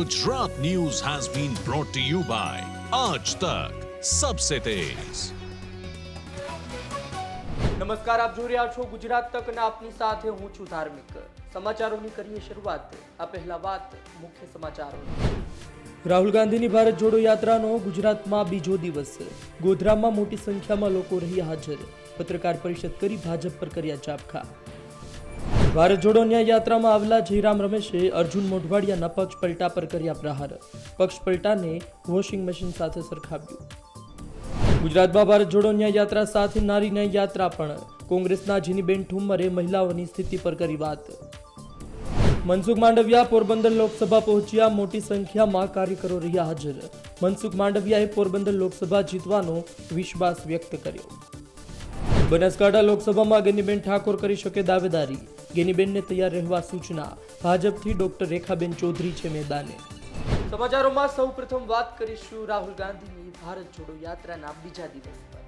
Gujarat News has been brought to you by Aaj Tak, सबसे तेज। નમસ્કાર, આપ જોઈ રહ્યા છો ગુજરાત તક અને આપની સાથે હું છું ધાર્મિક। સમાચારોની કરીએ શરૂઆત। આ પહેલા વાત મુખ્ય સમાચારોની। રાહુલ ગાંધીની ભારત જોડો યાત્રાનો ગુજરાતમાં બીજો દિવસ। ગોધરામાં મોટી સંખ્યામાં લોકો રહ્યા હાજર। પત્રકાર પરિષદ કરી ભાજપ પર કર્યા ચાબખા। ભારત જોડો ન્યાય યાત્રામાં આવેલા જયરામ રમેશે અર્જુન મોઢવાડિયાના પક્ષ પલટા પર કર્યા પ્રહાર। પક્ષ પલટાને વોશિંગ મશીન સાથે સરખાવ્યું। ગુજરાતમાં ભારત જોડો ન્યાય યાત્રા સાથે નારી ન્યાય યાત્રા પણ। કોંગ્રેસના જીનીબેન ઠુમ્મરે મહિલાઓની સ્થિતિ પર કરી વાત। મનસુખ માંડવિયા પોરબંદર લોકસભા પહોંચ્યા। મોટી સંખ્યામાં કાર્યકરો રહ્યા હાજર। મનસુખ માંડવિયાએ પોરબંદર લોકસભા જીતવાનો વિશ્વાસ વ્યક્ત કર્યો। બનાસકાંઠા લોકસભામાં ગેનીબેન ઠાકોર કરી શકે દાવેદારી। ગેનીબેનને તૈયાર રહેવા સૂચના। ભાજપથી ડોક્ટર રેખાબેન ચૌધરી છે મેદાને। સમાચારોમાં સૌપ્રથમ વાત કરીશું રાહુલ ગાંધીની ભારત જોડો યાત્રાના બીજા દિવસ પર।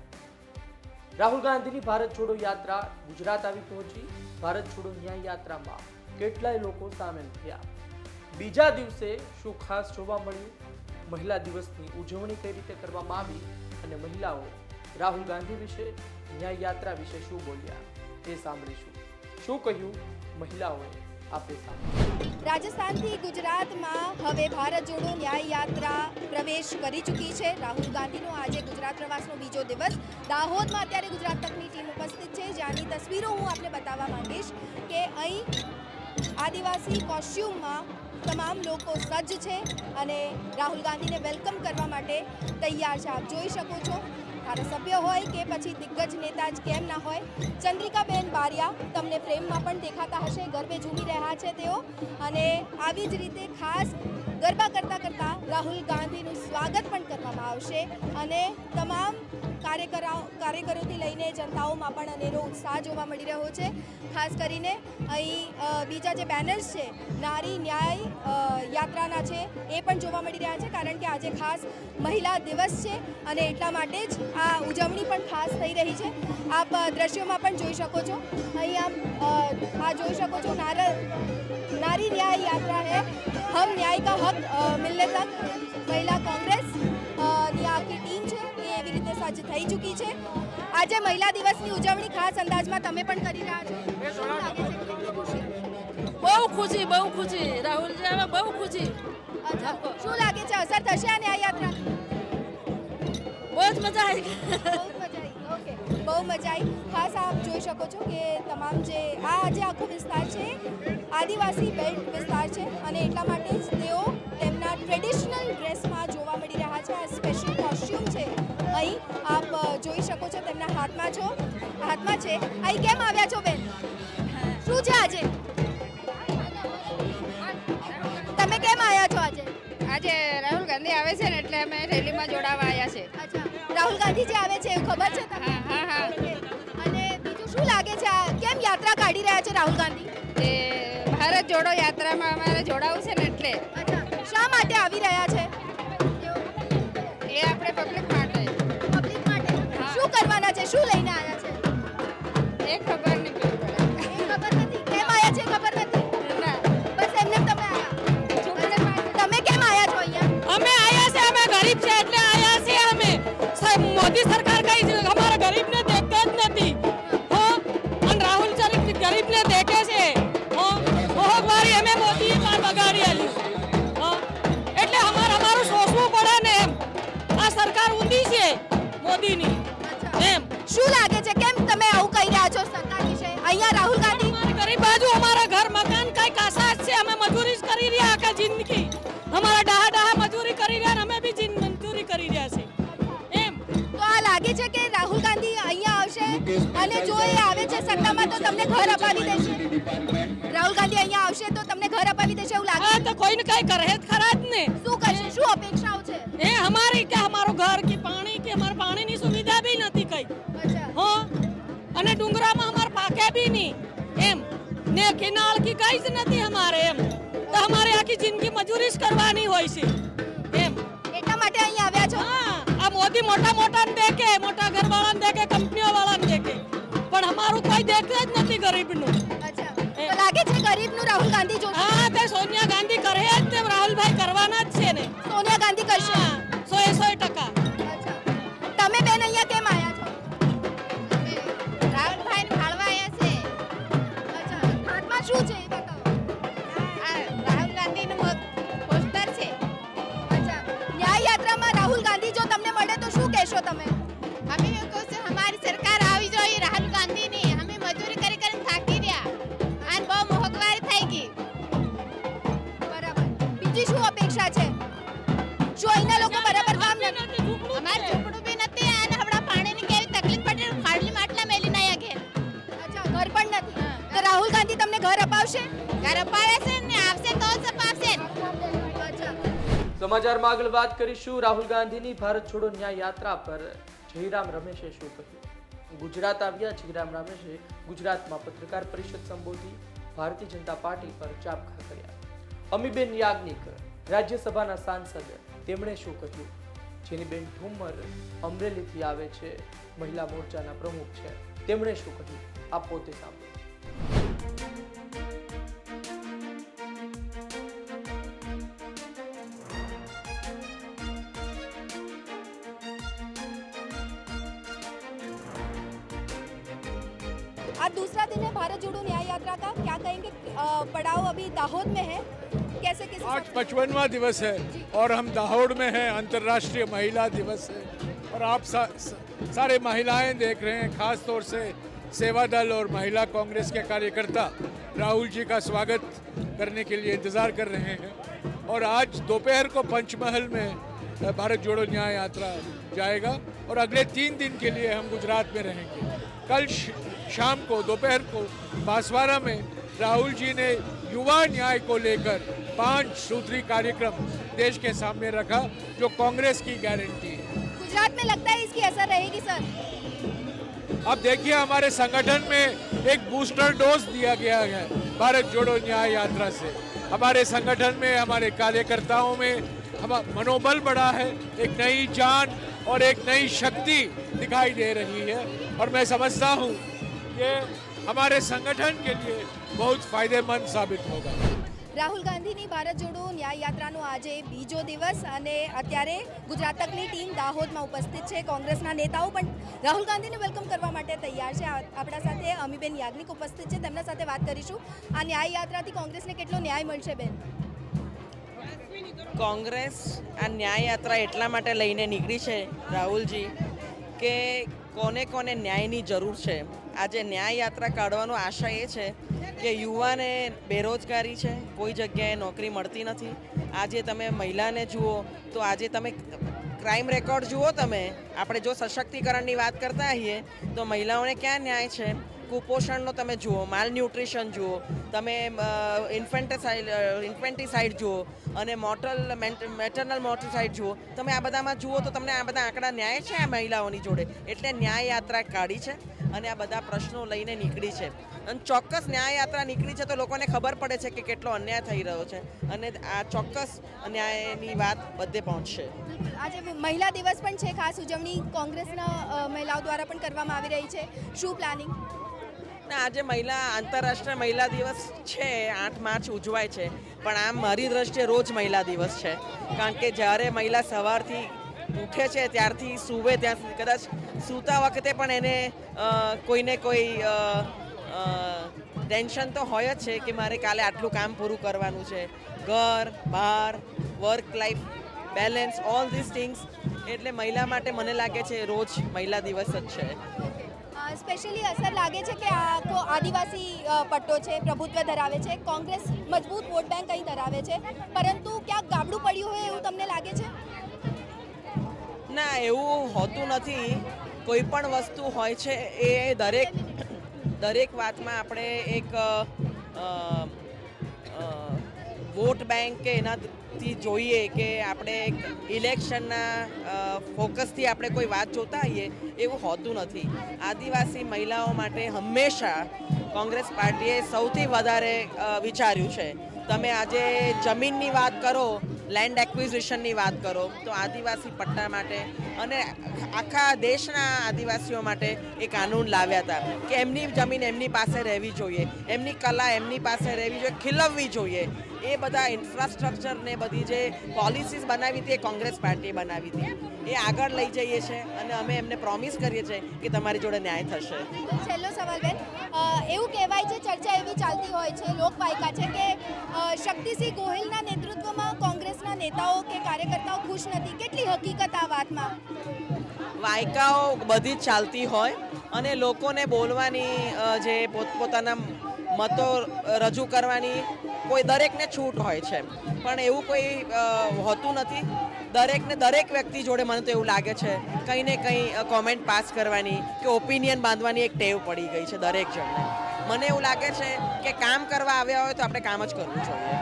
રાહુલ ગાંધીની ભારત જોડો યાત્રા ગુજરાત આવી પહોંચી। ભારત જોડો ન્યાય યાત્રામાં કેટલાય લોકો સામેલ થયા। બીજા દિવસે શું ખાસ જોવા મળ્યું, મહિલા દિવસની ઉજવણી કઈ રીતે કરવામાં આવી અને મહિલાઓ રાહુલ ગાંધી વિશે, ન્યાય યાત્રા વિશે શું બોલ્યા તે સાંભળીશું। શું કહ્યું મહિલાઓએ, આપણે સાંભળીશું। રાજસ્થાનથી ગુજરાતમાં હવે ભારત જોડો ન્યાય યાત્રા પ્રવેશ કરી ચૂકી છે। રાહુલ ગાંધીનો આજે ગુજરાત પ્રવાસનો બીજો દિવસ। દાહોદમાં અત્યારે ગુજરાત તકની ટીમ ઉપસ્થિત છે, જ્યાંની તસવીરો હું આપને બતાવવા માંગીશ કે અહીં આદિવાસી કોસ્ચ્યુમમાં તમામ લોકો સજ્જ છે અને રાહુલ ગાંધીને વેલકમ કરવા માટે તૈયાર છે। આપ જોઈ શકો છો, ધારાસભ્ય હોય કે પછી દિગ્ગજ નેતા જ કેમ ના હોય, ચંદ્રિકાબેન બારિયા તમને ફ્રેમમાં પણ દેખાતા હશે, ગરબે ઝૂમી રહ્યા છે તેઓ। અને આવી જ રીતે ખાસ ગરબા કરતા કરતા રાહુલ ગાંધીનું સ્વાગત પણ કરવામાં આવશે અને તમામ કાર્યકરોથી લઈને જનતાઓમાં પણ અનેરો ઉત્સાહ જોવા મળી રહ્યો છે। ખાસ કરીને અહીં બીજા જે બેનર્સ છે નારી ન્યાય યાત્રાના છે એ પણ જોવા મળી રહ્યા છે, કારણ કે આજે ખાસ મહિલા દિવસ છે અને એટલા માટે જ આ ઉજવણી પણ ખાસ થઈ રહી છે। આપ દ્રશ્યોમાં પણ જોઈ શકો છો, અહીં આપ આ જોઈ શકો છો, नारी न्याय यात्रा है, हम न्याय का हक मिलने तक। महिला कांग्रेस ની આખી ટીમ છે એ એવી રીતે સજ્જ થઈ ચૂકી છે। આજે મહિલા દિવસની ઉજવણી ખાસ અંદાજમાં તમે પણ કરી રહ્યા છો। બહુ ખુશી રાહુલજી હવે બહુ ખુશી। શું લાગે છે, અસર થશે આ ન્યાય યાત્રા? બહુ જ મજા આવી। ઓકે, બહુ મજા આવી। ખાસ આપ જોઈ શકો છો કે તમામ જે આ જે આખો વિસ્તાર છે આદિવાસી બેલ્ટ વિસ્તાર છે અને એટલા માટે જ તેઓ તેમના ટ્રેડિશનલ ડ્રેસમાં જોવા મળી રહ્યા છે। આ સ્પેશિયલ કોસ્ચ્યુમ છે, અહીં આપ જોઈ શકો છો, તેમના હાથમાં છે। અહીં કેમ આવ્યા છો બેન, શું છે આજે? તમે કેમ આવ્યા છો આજે? આજે રાહુલ ગાંધી આવે છે ને એટલે અમે રેલીમાં જોડાવા આવ્યા છે। અચ્છા, રાહુલ ગાંધી જે આવે છે એવું ખબર છે તમને? હા। અને બીજું શું લાગે છે, કેમ યાત્રા કાઢી રહ્યા છે રાહુલ ગાંધી? તે ભારત જોડો યાત્રામાં અમારે જોડાવું છે ને એટલે। અચ્છા, શા માટે આવી રહ્યા છે? એ આપણે પબ્લિક માટે। પબ્લિક માટે? શું કરવાના છે, શું લઈને આવ્યા છે? એ ખબર નહીં પડે। ખબર નથી કેમ આવ્યા છે, ખબર નથી ના, બસ એમને તમે આવ્યા। તમે કેમ આવ્યા છો અહીંયા? અમે આવ્યા છે, અમે ગરીબ છે એટલે આવ્યા છીએ અમે। મોદી સરકાર કઈ અમારા ગરીબને દેખતા જ નથી અને રાહુલ ગરીબને દેખે છે। મોહકવારી અમે મોદીએ પણ બગાડી આલ્યું એટલે અમારું સોચવું પડે ને એમ। આ સરકાર ઊંધી છે મોદીની એમ। શું લાગે છે, કેમ તમે આવું કહી રહ્યા છો સરકાર વિશે? અહીંયા રાહુલ ગાંધી અમારી ગરીબ બાજુ અમારા ઘર મકાન કઈ કાસા છે, અમે મજૂરી જ કરી રહ્યા આખા જિંદગી। અમારા ડાહા મજૂરી કરી રહ્યા અને અમે બી મજૂરી કરી રહ્યા છે એમ। તો આ લાગે છે કે રાહુલ ગાંધી અહીંયા આવશે અને જો એ આવે છે સત્તામાં તો તમને ઘર અપાવી દેશે? રાહુલ ગાંધી અહીંયા આવશે તો તમને ઘર અપાવી દેશે એવું લાગે? હા, તો કોઈ ને કઈ કરે ખરા જ ને। શું કરશે, શું અપેક્ષાઓ છે? એ અમારી કે અમારું ઘર કે પાણી કે અમારે પાણીની સુવિધા બી નથી કઈ। અચ્છા, અને ડુંગરામાં અમારે પાકે બી નહીં એમ ને કેનાલ की કઈ જ નથી અમારે એમ। તો અમારે આખી જિંદગી મજૂરી જ કરવાની હોય છે એમ। એટલા માટે અહીંયા આવ્યા છો? હા, આ મોદી મોટા દેખે, મોટા ઘરવાળાને દેખે, કંપનીઓ વાળાને દેખે, પણ અમારું કોઈ દેખે જ નથી ગરીબનું। અચ્છા, તો લાગે છે ગરીબનું રાહુલ ગાંધી જોશે? હા, તે સોનિયા ગાંધી કરે જ તે રાહુલભાઈ કરવાના સમસ્યા છે? જો અહીંના લોકો બરાબર કામ નથી. અમારે ઝૂંપડું બી નથી અને હમણાં પાણીની કેવી તકલીફ પડે ખાડલી માટલા મેલી ના ઘેર અચ્છા, ઘર પણ નથી. તો રાહુલ ગાંધી તમને ઘર અપાવશે? ઘર અપાવે છે ને આવશે તો જ અપાવશે અચ્છા. સમાચારમાં આગળ વાત કરીશું. રાહુલ ગાંધીની ભારત છોડો ન્યાય યાત્રા પર જયરામ રમેશે શું કહ્યું? ગુજરાત આવ્યા જયરામ રમેશે ગુજરાતમાં પત્રકાર પરિષદ સંબોધી ભારતીય જનતા પાર્ટી પર ચાબખા કર્યા. અમીબેન યાજ્ઞિક રાજ્યસભાના સાંસદ, તેમણે શું કહ્યું? જેનીબેન ઠુમ્મર અમરેલીથી આવે છે, મહિલા મોરચાના પ્રમુખ છે, તેમણે શું કહ્યું? આપો તે સાંભળો. आज दूसरा दिन है भारत जोड़ो न्याय यात्रा का, क्या कहेंगे? पड़ाव अभी दाहोद में है, कैसे कैसे आज 55वां दिवस है और हम दाहोद में हैं। अंतर्राष्ट्रीय महिला दिवस है और आप सारे महिलाएं देख रहे हैं। खास तौर से सेवा दल और महिला कांग्रेस के कार्यकर्ता राहुल जी का स्वागत करने के लिए इंतज़ार कर रहे हैं और आज दोपहर को पंचमहल में भारत जोड़ो न्याय यात्रा जाएगा और अगले 3 दिन के लिए हम गुजरात में रहेंगे। कल शाम को दोपहर को बांसवाड़ा में राहुल जी ने युवा न्याय को लेकर 5 सूत्री कार्यक्रम देश के सामने रखा जो कांग्रेस की गारंटी है। गुजरात में लगता है इसकी असर रहेगी सर? अब देखिए, हमारे संगठन में एक बूस्टर डोज दिया गया है भारत जोड़ो न्याय यात्रा से। हमारे संगठन में, हमारे कार्यकर्ताओं में मनोबल बढ़ा है, एक नई जान और एक नई शक्ति दिखाई दे रही है और मैं समझता हूँ कि हमारे संगठन के लिए बहुत फायदेमंद साबित होगा। રાહુલ ગાંધીની ભારત જોડો ન્યાય યાત્રાનો આજે બીજો દિવસ અને અત્યારે ગુજરાત તકની ટીમ દાહોદમાં ઉપસ્થિત છે. કોંગ્રેસના નેતાઓ પણ રાહુલ ગાંધીને વેલકમ કરવા માટે તૈયાર છે. આપણા સાથે અમીબેન યાજ્ઞિક ઉપસ્થિત છે, તેમના સાથે વાત કરીશું. આ ન્યાય યાત્રાથી કોંગ્રેસને કેટલો ન્યાય મળશે બેન? કોંગ્રેસ આ ન્યાય યાત્રા એટલા માટે લઈને નીકળી છે રાહુલજી કે કોને કોને ન્યાયની જરૂર છે. આજે ન્યાય યાત્રા કાઢવાનો આશા એ છે કે યુવાને બેરોજગારી છે, કોઈ જગ્યાએ નોકરી મળતી નથી. આજે તમે મહિલાને જુઓ તો આજે તમે ક્રાઇમ રેકોર્ડ જુઓ. તમે આપણે જો સશક્તિકરણની વાત કરતા હોઈએ તો મહિલાઓને ક્યાં ન્યાય છે? કુપોષણનો તમે જુઓ, માલ ન્યુટ્રિશન જુઓ, તમે ઇન્ફેન્ટિસાઇડ જુઓ અને મેટરનલ મોર્ટિસાઇડ જુઓ. તમે આ બધામાં જુઓ તો તમને આ બધા આંકડા ન્યાય છે આ મહિલાઓની જોડે. એટલે ન્યાય યાત્રા કાઢી છે અને આ બધા પ્રશ્નો લઈને નીકળી છે. અને ચોક્કસ ન્યાય યાત્રા નીકળી છે તો લોકોને ખબર પડે છે કે કેટલો અન્યાય થઈ રહ્યો છે અને આ ચોક્કસ ન્યાયની વાત બધે પહોંચશે. આજે મહિલા દિવસ પણ છે, ખાસ ઉજવણી કોંગ્રેસના મહિલાઓ દ્વારા પણ કરવામાં આવી રહી છે. શું પ્લાનિંગ? ના, આજે આંતરરાષ્ટ્રીય મહિલા દિવસ છે, 8 માર્ચ ઉજવાય છે, પણ આમ મારી દ્રષ્ટિએ રોજ મહિલા દિવસ છે. કારણ કે જ્યારે મહિલા સવારથી ઉઠે છે ત્યારથી સૂવે ત્યાં સુધી, કદાચ સૂતા વખતે પણ એને કોઈને કોઈ ટેન્શન તો હોય જ છે કે મારે કાલે આટલું કામ પૂરું કરવાનું છે. ઘર બહાર, work life balance, all this things. એટલે મહિલા માટે મને લાગે છે રોજ મહિલા દિવસ જ છે. સ્પેશિયલી અસર લાગે છે કે આખો આદિવાસી પટ્ટો છે, પ્રભુત્વ ધરાવે છે. કોંગ્રેસ મજબૂત વોટ બેંક અહીં ધરાવે છે, પરંતુ ક્યાંક ગાબડું પડ્યું હોય એવું તમને લાગે છે? ના, એવું હોતું નથી. કોઈ પણ વસ્તુ હોય છે એ દરેક વાતમાં આપણે એક વોટ બેંક કે એનાથી જોઈએ કે આપણે એક ઇલેક્શનના ફોકસથી આપણે કોઈ વાત જોતા હોઈએ, એવું હોતું નથી. આદિવાસી મહિલાઓ માટે હંમેશા કોંગ્રેસ પાર્ટીએ સૌથી વધારે વિચાર્યું છે. તમે આજે જમીનની વાત કરો, લેન્ડ એક્વિઝિશનની વાત કરો તો આદિવાસી પટ્ટા માટે અને આખા દેશના આદિવાસીઓ માટે એ કાનૂન લાવ્યા હતા કે એમની જમીન એમની પાસે રહેવી જોઈએ, એમની કલા એમની પાસે રહેવી જોઈએ, ખીલવવી જોઈએ. એ બધા ઇન્ફ્રાસ્ટ્રક્ચરને બધી જે પોલિસીસ બનાવી હતી એ કોંગ્રેસ પાર્ટીએ બનાવી હતી. એ આગળ લઈ જઈએ છીએ અને અમે એમને પ્રોમિસ કરીએ છીએ કે તમારી જોડે ન્યાય થશે. છેલ્લો સવાલ બેન, એવું કહેવાય છે, ચર્ચા એવી ચાલતી હોય છે, લોકવાયકા છે કે શક્તિસિંહ ગોહિલના નેતૃત્વમાં કોંગ્રેસના નેતાઓ કે કાર્યકર્તાઓ ખુશ નથી. કેટલી હકીકત આ વાતમાં? વાયકાઓ બધી જ ચાલતી હોય અને લોકોને બોલવાની જે પોતપોતાના મતો રજૂ કરવાની કોઈ દરેકને છૂટ હોય છે, પણ એવું કોઈ હોતું નથી. દરેકને દરેક વ્યક્તિ જોડે મને તો એવું લાગે છે કંઈ ને કંઈ કોમેન્ટ પાસ કરવાની કે ઓપિનિયન બાંધવાની એક ટેવ પડી ગઈ છે દરેક જણને. મને એવું લાગે છે કે કામ કરવા આવ્યા હોય તો આપણે કામ જ કરવું જોઈએ.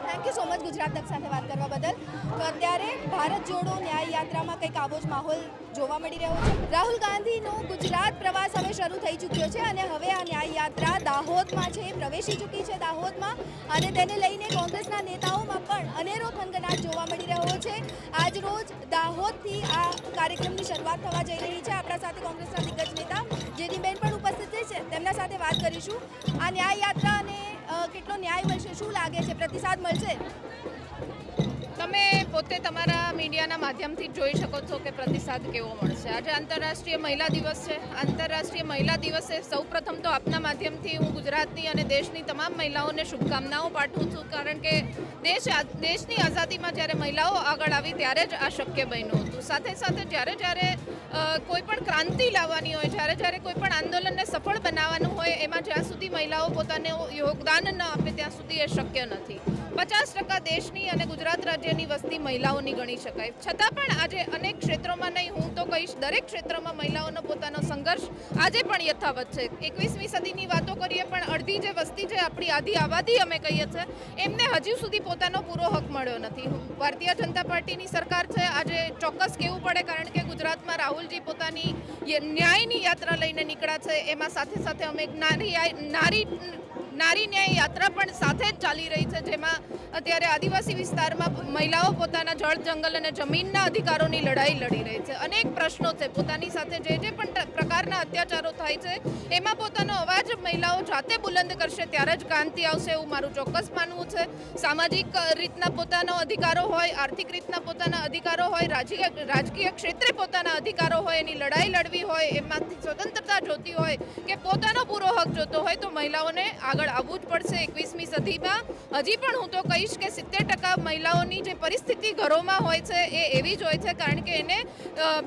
Thank you so much Gujarat તક સાથે વાત કરવા બદલ. તો અત્યારે ભારત જોડો ન્યાય યાત્રામાં કંઈક આવો જ માહોલ જોવા મળી રહ્યો છે. રાહુલ ગાંધીનો ગુજરાત પ્રવાસ હવે શરૂ થઈ ચૂક્યો છે અને હવે આ ન્યાય યાત્રા દાહોદમાં છે, પ્રવેશી ચૂકી છે દાહોદમાં, અને તેને લઈને કોંગ્રેસના નેતાઓમાં પણ અનેરો થનગનાટ જોવા મળી રહ્યો છે. આજ રોજ દાહોદથી આ કાર્યક્રમની શરૂઆત થવા જઈ રહી છે. આપણા સાથે કોંગ્રેસના દિગ્ગજ નેતા જેનીબેન પણ ઉપસ્થિત છે, તેમના સાથે વાત કરીશું. આ ન્યાય યાત્રાને કેટલો ન્યાય મળશે, શું લાગે છે, પ્રતિસાદ મળશે? તમે પોતે તમારા મીડિયાના માધ્યમથી જોઈ શકો છો કે પ્રતિસાદ કેવો મળશે. આજે આંતરરાષ્ટ્રીય મહિલા દિવસ છે. આંતરરાષ્ટ્રીય મહિલા દિવસે સૌપ્રથમ તો આપના માધ્યમથી હું ગુજરાતની અને દેશની તમામ મહિલાઓને શુભકામનાઓ પાઠવું છું, કારણ કે દેશની આઝાદીમાં જ્યારે મહિલાઓ આગળ આવી ત્યારે જ આ શક્ય બન્યું હતું. સાથે સાથે જ્યારે કોઈ પણ ક્રાંતિ લાવવાની હોય, જ્યારે કોઈ પણ આંદોલનને સફળ બનાવવાનું હોય, એમાં જ્યાં સુધી મહિલાઓ પોતાનું યોગદાન ન આપે ત્યાં સુધી એ શક્ય નથી. 50% દેશની અને ગુજરાત રાજ્યની વસ્તી મહિલાઓની ગણી શકાય. છતાં પણ આજે અનેક ક્ષેત્રોમાં નહીં, હું તો કહીશ દરેક ક્ષેત્રમાં મહિલાઓનો પોતાનો સંઘર્ષ આજે પણ યથાવત છે. 21મી સદીની વાતો કરીએ પણ અડધી જે વસ્તી છે, આપણી આધી આબાદી અમે કહીએ છીએ, એમને હજુ સુધી પોતાનો પૂરો હક મળ્યો નથી. ભારતીય જનતા પાર્ટીની સરકાર છે, આજે ચોક્કસ કહેવું પડે, કારણ કે ગુજરાતમાં રાહુલજી પોતાની ન્યાયની યાત્રા લઈને નીકળ્યા છે. એમાં સાથે સાથે અમે એક નારી ન્યાય યાત્રા પણ સાથે જ ચાલી રહી છે, જેમાં અત્યારે આદિવાસી વિસ્તારમાં મહિલાઓ પોતાના જળ, જંગલ અને જમીનના અધિકારોની લડાઈ લડી રહી છે. અનેક પ્રશ્નો છે, પોતાની સાથે જે પણ પ્રકારના અત્યાચારો થાય છે એમાં પોતાનો અવાજ મહિલાઓ જાતે બુલંદ કરશે ત્યારે જ ક્રાંતિ આવશે, એવું મારું ચોક્કસ માનવું છે. સામાજિક રીતના પોતાનો અધિકારો હોય, આર્થિક રીતના પોતાના અધિકારો હોય, રાજકીય ક્ષેત્રે પોતાના અધિકારો હોય, એની લડાઈ લડવી હોય, એમાંથી સ્વતંત્રતા જોતી હોય કે પોતાનો પૂરો હક જોતો હોય તો મહિલાઓને આગળ આવવું જ પડશે. 21મી સદીમાં હજી પણ હું તો કહીશ કે 70% મહિલાઓની જે પરિસ્થિતિ ઘરોમાં હોય છે એ એવી જ હોય છે, કારણ કે એને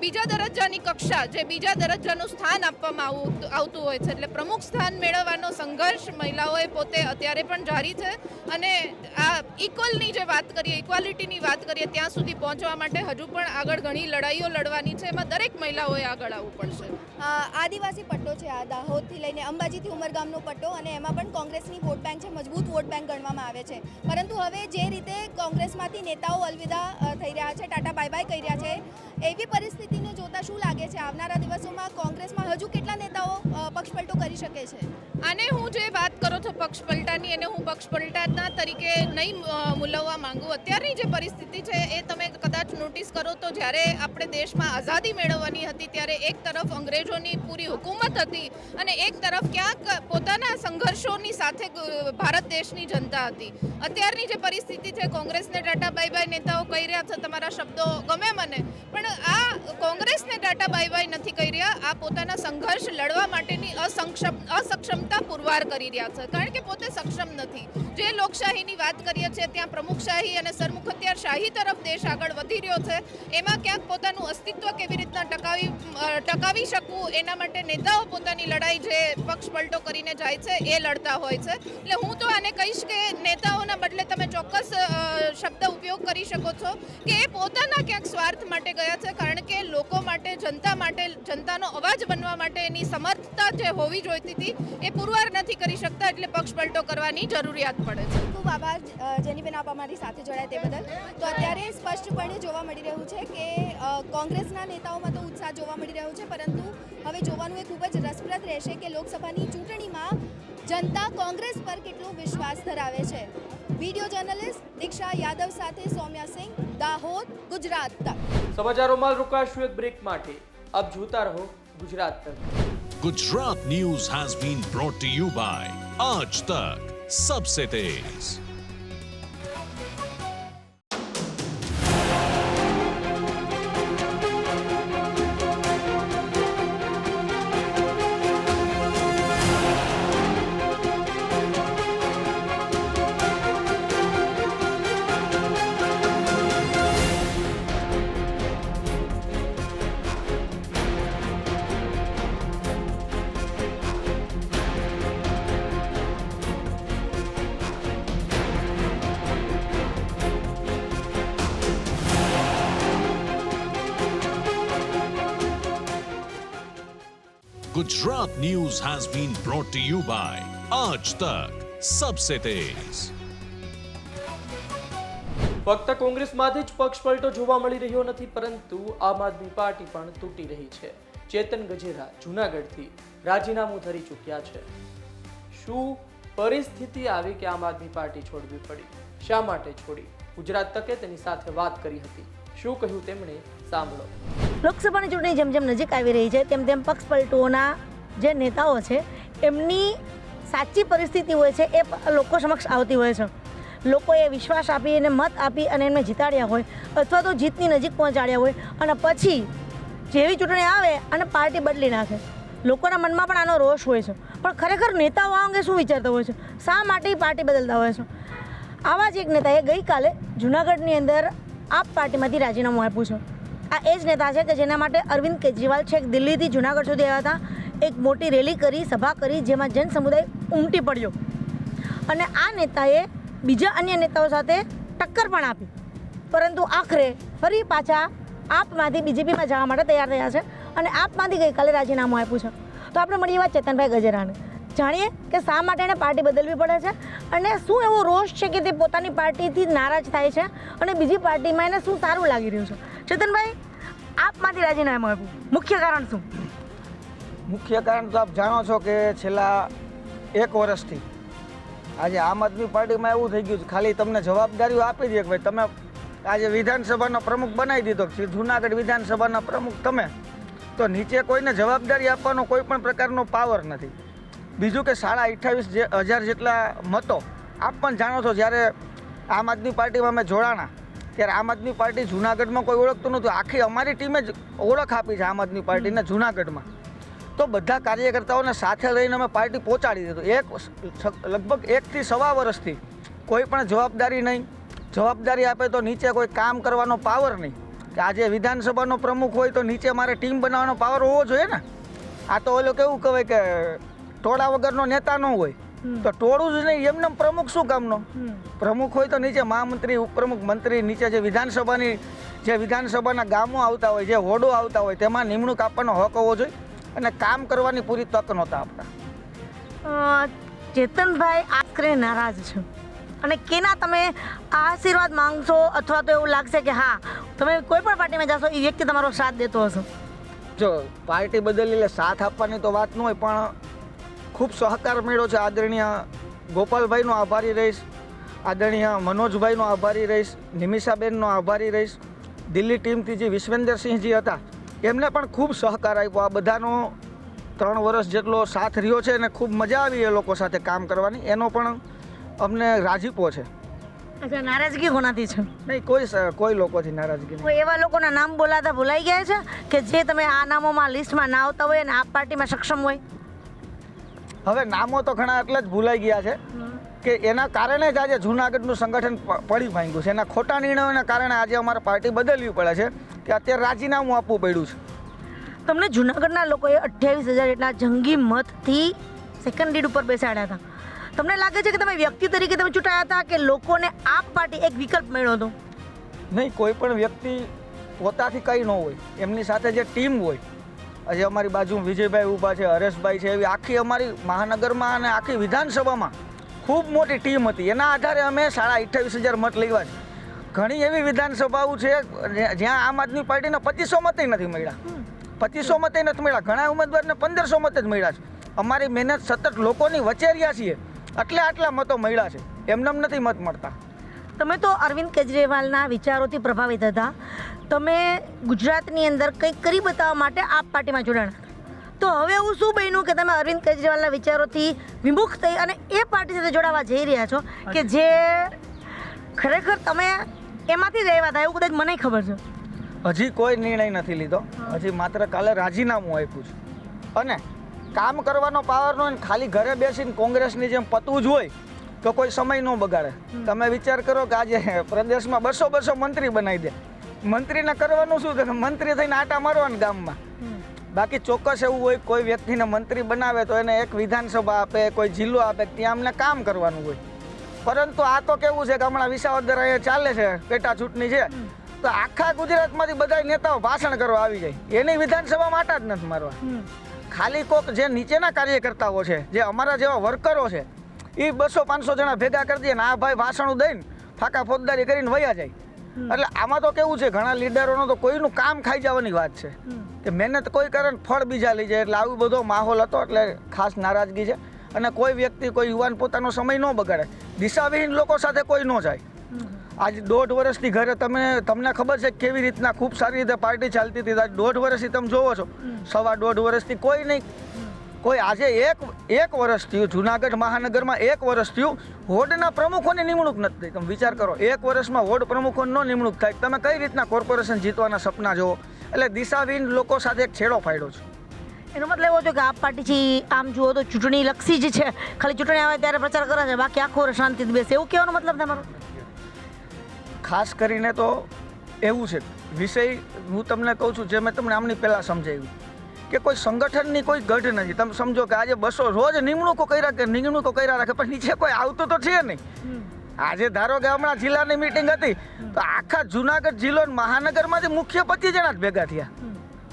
બીજા દરજ્જાની કક્ષા, જે બીજા દરજ્જાનું સ્થાન આપવામાં આવતું હોય છે. એટલે પ્રમુખ સ્થાન મેળવવાનો સંઘર્ષ મહિલાઓએ પોતે અત્યારે પણ જારી છે, અને આ ઇક્વલની જે વાત કરીએ, ઇક્વાલિટીની વાત કરીએ, ત્યાં સુધી પહોંચવા માટે હજુ પણ આગળ ઘણી લડાઈઓ લડવાની છે. એમાં દરેક મહિલાઓએ આગળ આવવું પડશે. આદિવાસી પટ્ટો છે આ દાહોદથી લઈને અંબાજીથી ઉમરગામનો પટ્ટો, અને એમાં પણ કોંગ્રેસની વોટ બેંક છે, મજબૂત વોટ બેંક ગણવામાં આવે છે. પરંતુ હવે જે રીતે કોંગ્રેસમાંથી નેતાઓ અલવિદા થઈ રહ્યા છે, ટાટા બાય બાય કહી રહ્યા છે, એવી પરિસ્થિતિને જોતા શું લાગે છે આવનારા દિવસોમાં કોંગ્રેસમાં હજુ કેટલા નેતાઓ પક્ષપલટો કરી શકે છે? આને હું જે વાત કરો છો પક્ષપલટાની, એને હું પક્ષપલટાના તરીકે નહીં મૂલવવા માંગુ. અત્યારની જે પરિસ્થિતિ છે એ તમે કદાચ નોટિસ કરો તો જ્યારે આપણે દેશમાં આઝાદી મેળવવાની હતી ત્યારે એક તરફ અંગ્રેજોની પૂરી હુકુમત હતી અને એક તરફ ક્યાંક પોતાના સંઘર્ષોની સાથે ભારત દેશની જનતા હતી. અત્યારની જે પરિસ્થિતિ છે, કોંગ્રેસને ટાટા બાય બાય નેતાઓ કહી રહ્યા છે, તમારા શબ્દો ગમે મને, પણ આ કોંગ્રેસને ટાટા બાય બાય નથી કહી રહ્યા, આ પોતાના સંઘર્ષ લડવા માટેની અસક્ષમતા પુરવાર કરી રહ્યા છે, કારણ કે પોતે સક્ષમ નથી. જે લોકશાહીની વાત કરીએ છીએ ત્યાં પ્રમુખશાહી અને સરમુખત્યારશાહી તરફ દેશ આગળ વધી રહ્યો છે. એમાં ક્યાંક પોતાનું અસ્તિત્વ કેવી રીતના ટકાવી શકવું એના માટે નેતાઓ પોતાની લડાઈ જે પક્ષ પલટો કરીને જાય છે એ લડતા હોય છે. એટલે હું તો આને કહીશ કે નેતાઓના બદલે તમે ચોક્કસ શબ્દ ઉપયોગ કરી શકો છો કે એ પોતાના ક્યાંક સ્વાર્થ માટે ગયા છે, કારણ કે લોકો માટે, જનતાનો અવાજ બનવા માટે એની સમર્થતા જે હોવી જોઈતી હતી એ પુરવાર નથી કરી શકતા, એટલે પક્ષ પલટો કરવાની જરૂરિયાત પડે છે. ખૂબ આભાર જેનીબેન, આપ અમારી સાથે જોડાય તે બદલ. તો અત્યારે સ્પષ્ટપણે જોવા મળી રહ્યું છે કે કોંગ્રેસના નેતાઓમાં તો ઉત્સાહ જોવા મળી રહ્યો છે, પરંતુ હવે જોવાનું એ ખૂબ જ રસપ્રદ રહેશે કે લોકસભાની ચૂંટણીમાં જનતા કોંગ્રેસ પર કેટલો વિશ્વાસ ધરાવે છે. વિડીયો જર્નલિસ્ટ દીક્ષા યાદવ સાથે સૌમ્યા સિંહ, દાહોદ, ગુજરાત તક. સમાચારોમાં રોકાશું એક બ્રેક માટે. આપ જોતા રહો ગુજરાત તક. Gujarat News has been brought to you by Aaj Tak, सबसे तेज. Gujarat News has been brought to you by Aaj Tak, Sabse Tez. ફક્ત કોંગ્રેસમાંથી જ પક્ષપલટો જોવા મળી રહ્યો નથી, પરંતુ આમ આદમી પાર્ટી પણ તૂટી રહી છે. ચેતન ગજેરા જૂનાગઢથી રાજીનામું ધરી ચૂક્યા છે. શું પરિસ્થિતિ આવી કે આમ આદમી પાર્ટી છોડવી પડી? શા માટે છોડી? ગુજરાત તકે તેની સાથે વાત કરી હતી. શું કહ્યું તેમણે? સાંભળો. લોકસભાની ચૂંટણી જેમ જેમ નજીક આવી રહી છે તેમ તેમ પક્ષપલટોના જે નેતાઓ છે એમની સાચી પરિસ્થિતિ હોય છે એ લોકો સમક્ષ આવતી હોય છે. લોકોએ વિશ્વાસ આપી અને મત આપી અને એમને જીતાડ્યા હોય અથવા તો જીતની નજીક પહોંચાડ્યા હોય અને પછી જેવી ચૂંટણી આવે અને પાર્ટી બદલી નાખે. લોકોના મનમાં પણ આનો રોષ હોય છે, પણ ખરેખર નેતાઓ આ અંગે શું વિચારતા હોય છે? શા માટે પાર્ટી બદલતા હોય છે? આવા જ એક નેતાએ ગઈકાલે જૂનાગઢની અંદર આપ પાર્ટીમાંથી રાજીનામું આપ્યું છે. આ એ જ નેતા છે કે જેના માટે અરવિંદ કેજરીવાલ છેક દિલ્હીથી જૂનાગઢ સુધી આવ્યા હતા. એક મોટી રેલી કરી, સભા કરી, જેમાં જન સમુદાય ઉમટી પડ્યો અને આ નેતાએ બીજા અન્ય નેતાઓ સાથે ટક્કર પણ આપી, પરંતુ આખરે ફરી પાછા આપમાંથી બીજેપીમાં જવા માટે તૈયાર થયા છે અને આપમાંથી ગઈકાલે રાજીનામું આપ્યું છે. તો આપણે મળીએ વાત ચેતનભાઈ ગજેરાને, જાણીએ કે શા માટે એને પાર્ટી બદલવી પડે છે અને શું એવો રોષ છે કે તે પોતાની પાર્ટીથી નારાજ થાય છે અને બીજી પાર્ટીમાં એને શું સારું લાગી રહ્યું છે. ચેતનભાઈ, આપમાંથી રાજીનામું આપ્યું, મુખ્ય કારણ શું? મુખ્ય કારણ તો આપ જાણો છો કે છેલ્લા 1 વર્ષથી આજે આમ આદમી પાર્ટીમાં એવું થઈ ગયું છે, ખાલી તમને જવાબદારીઓ આપી દે કે ભાઈ તમે આજે વિધાનસભાનો પ્રમુખ બનાવી દીધો, જૂનાગઢ વિધાનસભાના પ્રમુખ તમે, તો નીચે કોઈને જવાબદારી આપવાનો કોઈ પણ પ્રકારનો પાવર નથી. બીજું કે 28,500 જેટલા મતો આપ પણ જાણો છો, જ્યારે આમ આદમી પાર્ટીમાં અમે જોડાણા ત્યારે આમ આદમી પાર્ટી જૂનાગઢમાં કોઈ ઓળખતું નહોતું. આખી અમારી ટીમે જ ઓળખ આપી છે આમ આદમી પાર્ટીને જૂનાગઢમાં. તો બધા કાર્યકર્તાઓને સાથે લઈને અમે પાર્ટી પહોંચાડી દીધું. લગભગ 1 થી સવા વર્ષથી કોઈ પણ જવાબદારી નહીં. જવાબદારી આપે તો નીચે કોઈ કામ કરવાનો પાવર નહીં. કે આજે વિધાનસભાનો પ્રમુખ હોય તો નીચે મારે ટીમ બનાવવાનો પાવર હોવો જોઈએ ને. આ તો ઓલો કેવું કહેવાય કે ટોળા વગરનો નેતા ન હોય, તો ટોળું જ નહીં, એમને પ્રમુખ શું કામનો? પ્રમુખ હોય તો નીચે મહામંત્રી, ઉપપ્રમુખ, મંત્રી, નીચે જે વિધાનસભાના ગામો આવતા હોય, જે વોર્ડો આવતા હોય, તેમાં નિમણૂક આપવાનો હક હોવો જોઈએ અને કામ કરવાની પૂરી તક નહોતા આપતા. ચેતનભાઈ આખરે નારાજ છે અને કેના તમે આશીર્વાદ માંગશો અથવા તો એવું લાગશે કે હા તમે કોઈ પણ પાર્ટીમાં જશો એ વ્યક્તિ તમારો સાથ દેતો હશો? જો પાર્ટી બદલી એટલે સાથ આપવાની તો વાત ન હોય, પણ ખૂબ સહકાર મળ્યો છે. આદરણીય ગોપાલભાઈનો આભારી રહીશ, આદરણીય મનોજભાઈનો આભારી રહીશ, નિમિષાબેનનો આભારી રહીશ. દિલ્હી ટીમથી જે વિશ્વેન્દ્રસિંહજી હતા એમને પણ ખૂબ સહકાર આપ્યો. આ બધાનો 3 વર્ષ જેટલો સાથ રહ્યો છે અને ખૂબ મજા આવી એ લોકો સાથે કામ કરવાની, એનો પણ અમને રાજીપો છે. અચ્છા, નારાજગી કોનાથી છે? નહીં, કોઈ લોકોથી નારાજગી નહીં. કોઈ એવા લોકોના નામ બોલાતા ભૂલાઈ ગયા છે કે જે તમે આ નામોમાં લિસ્ટમાં ના આવતા હોય અને આ પાર્ટીમાં સક્ષમ હોય? હવે નામો તો ઘણા એટલે જ ભૂલાઈ ગયા છે કે એના કારણે જ આજે જૂનાગઢનું સંગઠન પડી ભાંગ્યું છે. એના ખોટા નિર્ણયોના કારણે આજે અમારે પાર્ટી બદલવી પડે છે કે અત્યારે રાજીનામું આપવું પડ્યું છે. તમને જૂનાગઢના લોકોએ 28,000 જેટલા જંગી મતથી સેકન્ડ લીડ ઉપર બેસાડ્યા હતા. તમને લાગે છે કે તમે વ્યક્તિ તરીકે તમે ચૂંટાયા હતા કે લોકોને આપ પાર્ટી એક વિકલ્પ મળ્યો હતો? નહીં, કોઈ પણ વ્યક્તિ પોતાથી કંઈ ન હોય, એમની સાથે જે ટીમ હોય. આજે અમારી બાજુ વિજયભાઈ ઊભા છે, હરેશભાઈ છે, એવી આખી અમારી મહાનગરમાં અને આખી વિધાનસભામાં ખૂબ મોટી ટીમ હતી. એના આધારે અમે 28,500 મત લેવા છે. ઘણી એવી વિધાનસભાઓ છે જ્યાં આમ આદમી પાર્ટીને 2500 મતે નથી મળ્યા. 2500 મતે નથી મળ્યા. ઘણા ઉમેદવારને 1500 મત જ મળ્યા છે. અમારી મહેનત સતત લોકોની વચ્ચે રહ્યા છીએ એટલે આટલા મતો મળ્યા છે, એમનેમ નથી મત મળતા. તમે તો અરવિંદ કેજરીવાલના વિચારોથી પ્રભાવિત હતા. તમે ગુજરાતની અંદર કંઈક કરી બતાવવા માટે આપ પાર્ટીમાં જોડાણા હતા. તો હવે એવું શું બન્યું કે તમે અરવિંદ કેજરીવાલના વિચારોથી વિમુખ થઈ અને એ પાર્ટી સાથે જોડાવા જઈ રહ્યા છો કે જે ખરેખર તમે એમાંથી જ આવ્યા હતા? એવું કદાચ મને ખબર છે. હજી કોઈ નિર્ણય નથી લીધો. હજી માત્ર કાલે રાજીનામું આપ્યું છે અને કામ કરવાનો પાવર નો. ખાલી ઘરે બેસીને કોંગ્રેસની જેમ પતવું જ હોય તો કોઈ સમય ન બગાડે. તમે વિચાર કરો કે આજે પ્રદેશમાં 200 મંત્રી બનાવી દે. મંત્રીને કરવાનું શું છે? મંત્રી થઈને આટા મારવાના ગામમાં. બાકી ચોક્કસ એવું હોય કોઈ વ્યક્તિને મંત્રી બનાવે તો એને એક વિધાનસભા આપે, કોઈ જિલ્લો આપે, ત્યાં અમને કામ કરવાનું હોય. પરંતુ આ તો કેવું છે કે હમણાં વિસાવદર અહીંયા ચાલે છે, પેટા ચૂંટણી છે, તો આખા ગુજરાતમાંથી બધા નેતાઓ ભાષણ કરવા આવી જાય. એની વિધાનસભામાં આટા જ નથી મારવા. ખાલી કોક જે નીચેના કાર્યકર્તાઓ છે, જે અમારા જેવા વર્કરો છે, એ 200-500 જણા ભેગા કરી દે ને આ ભાઈ ભાષણો દઈને ફાકા ફોજદારી કરીને વયા જાય. એટલે આમાં તો કેવું છે, ઘણા લીડરોનો તો કોઈનું કામ ખાઈ જવાની વાત છે કે મહેનત કોઈ કરે ને ફળ બીજા લઈ જાય. એટલે આવું બધો માહોલ હતો, એટલે ખાસ નારાજગી છે. અને કોઈ વ્યક્તિ, કોઈ યુવાન પોતાનો સમય ન બગાડે, દિશાવિહીન લોકો સાથે કોઈ ન જાય. આજ 1.5 વર્ષથી ઘરે તમને ખબર છે કેવી રીતના ખૂબ સારી રીતે પાર્ટી ચાલતી હતી. આજ 1.5 વર્ષથી તમે જોવો છો, 1.5 વર્ષથી કોઈ નહીં. કોઈ આજે એક વર્ષ થયું જુનાગઢ મહાનગરમાં, 1 વર્ષ થયું વોર્ડના પ્રમુખોની નિમણૂક નથી થઈ. તમે વિચાર કરો, 1 વર્ષમાં વોર્ડ પ્રમુખોનો નિમણૂક થાય, તમે કઈ રીતના કોર્પોરેશન જીતવાના સપના જોવો. એટલે દિશાવિહીન લોકો સાથે એક છેડો ફાડ્યો છે. એનો મતલબ એવો છે કે આપ પાર્ટી આમ જુઓ તો ચૂંટણી લક્ષી જ છે, ખાલી ચૂંટણી આવે ત્યારે પ્રચાર કરે છે, બાકી આખો વર્ષ શાંતિથી બેસે, એવું કહેવાનો મતલબ તમારો? ખાસ કરીને તો એવું છે વિષય, હું તમને કહું છું, જે મેં તમને આમની પહેલાં સમજાવ્યું કે કોઈ સંગઠનની કોઈ ગઢ નથી. તમે સમજો કે આજે 200 રોજ નિમણૂકો કર્યા રાખે, પણ નીચે કોઈ આવતું તો છે નહીં. આજે ધારો કે હમણાં જિલ્લાની મિટિંગ હતી તો આખા જુનાગઢ જિલ્લો મહાનગરમાંથી મુખ્ય 25 જણા જ ભેગા થયા.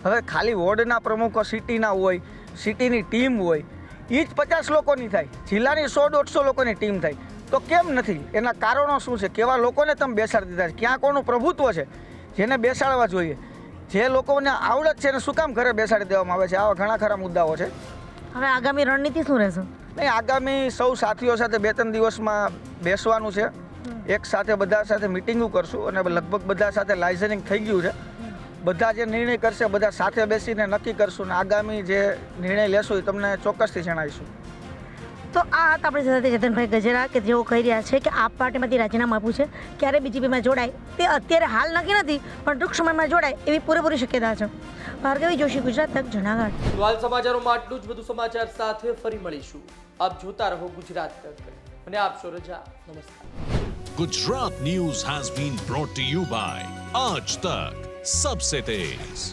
હવે ખાલી વોર્ડના પ્રમુખો સિટીના હોય, સિટીની ટીમ હોય, એ જ 50 લોકોની થાય, જિલ્લાની 100-150 લોકોની ટીમ થાય. તો કેમ નથી? એના કારણો શું છે? કેવા લોકોને તમે બેસાડી દીધા છે? ક્યાં કોનું પ્રભુત્વ છે જેને બેસાડવા જોઈએ? જે લોકોને આવડત છે એને શું કામ ઘરે બેસાડી દેવામાં આવે છે? આવા ઘણા ખરા મુદ્દાઓ છે. હવે આગામી રણનીતિ શું રહેશે? નહીં, આગામી સૌ સાથીઓ સાથે 2-3 દિવસમાં બેસવાનું છે. એક સાથે બધા સાથે મિટિંગો કરશું અને લગભગ બધા સાથે લાઇઝનિંગ થઈ ગયું છે. બધા જે નિર્ણય કરશે બધા સાથે બેસીને નક્કી કરશું ને આગામી જે નિર્ણય લેશું એ તમને ચોક્કસથી જણાવીશું. તો આ હતા આપણી સાથે ચેતનભાઈ ગજેરા કે જેઓ કહી રહ્યા છે કે આપ પાર્ટીમાંથી રાજીનામું આપ્યું છે, ક્યારે બીજેપીમાં જોડાય તે અત્યારે હાલ નક્કી નથી, પણ ટૂંક સમયમાં જોડાય એવી પૂરેપૂરી શક્યતા છે. ભાર્ગવી જોશી, ગુજરાત તક, જૂનાગઢ. હાલ સમાચારોમાં આટલું જ. વધુ સમાચાર સાથે ફરી મળીશું. આપ જોતા રહો ગુજરાત તક અને આપશો રજા. નમસ્કાર. Gujarat News has been brought to you by Aaj Tak Sabse Tez.